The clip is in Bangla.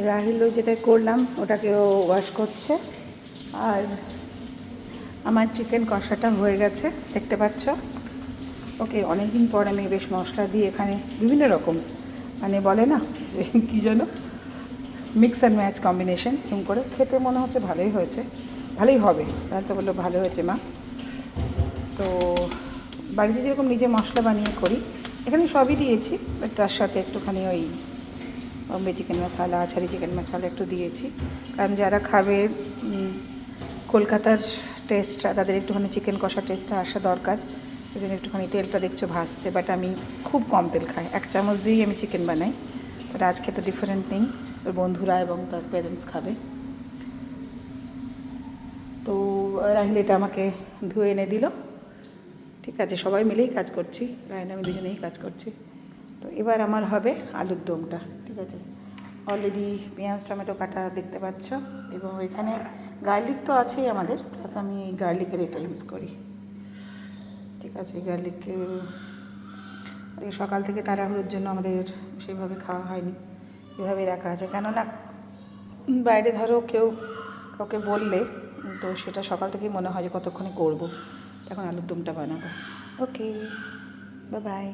রাহিল যেটা করলাম ওটাকেও ওয়াশ করছে। আর আমার চিকেন কষাটা হয়ে গেছে, দেখতে পাচ্ছ। ওকে, অনেকদিন পর আমি বেশ মশলা দিয়ে এখানে বিভিন্ন রকম, মানে বলে না যে কী যেন মিক্স অ্যান্ড ম্যাচ কম্বিনেশন, এরকম করে খেতে মনে হচ্ছে ভালোই হয়েছে, ভালোই হবে। তাহলে তো বললো ভালো হয়েছে মা। তো বাড়িতে যেরকম নিজে মশলা বানিয়ে করি, এখানে সবই দিয়েছি, বাট তার সাথে একটুখানি ওই বম্বে চিকেন মশালা, ছাড়ি চিকেন মশালা একটু দিয়েছি। কারণ যারা খাবে কলকাতার টেস্টটা, তাদের একটুখানি চিকেন কষা টেস্টটা আসা দরকার। এই জন্য একটুখানি তেলটা দেখছো ভাসছে, বাট আমি খুব কম তেল খাই, 1 চামচ দিয়েই আমি চিকেন বানাই। বাট আজকে তো ডিফারেন্ট নেই, ওর বন্ধুরা এবং তার প্যারেন্টস খাবে। তো রাহিল এটা আমাকে ধুয়ে এনে দিল। ঠিক আছে, সবাই মিলেই কাজ করছি, রাহিল আমি দুজনেই কাজ করছি। তো এবার আমার হবে আলুর দমটা। ঠিক আছে, অলরেডি পেঁয়াজ টমেটো কাটা দেখতে পাচ্ছ, এবং এখানে গার্লিক তো আছেই আমাদের, প্লাস আমি এই গার্লিকের এটা ইউজ করি। ঠিক আছে, গার্লিককে সকাল থেকে তাড়াহুড়োর জন্য আমাদের সেইভাবে খাওয়া হয়নি, এভাবেই রাখা আছে। কেননা বাইরে ধরো কেউ কাউকে বললে তো সেটা সকাল থেকেই মনে হয় যে কতক্ষণে করবো, এখন আলুর দমটা বানাবো। ওকে, বাই বাই।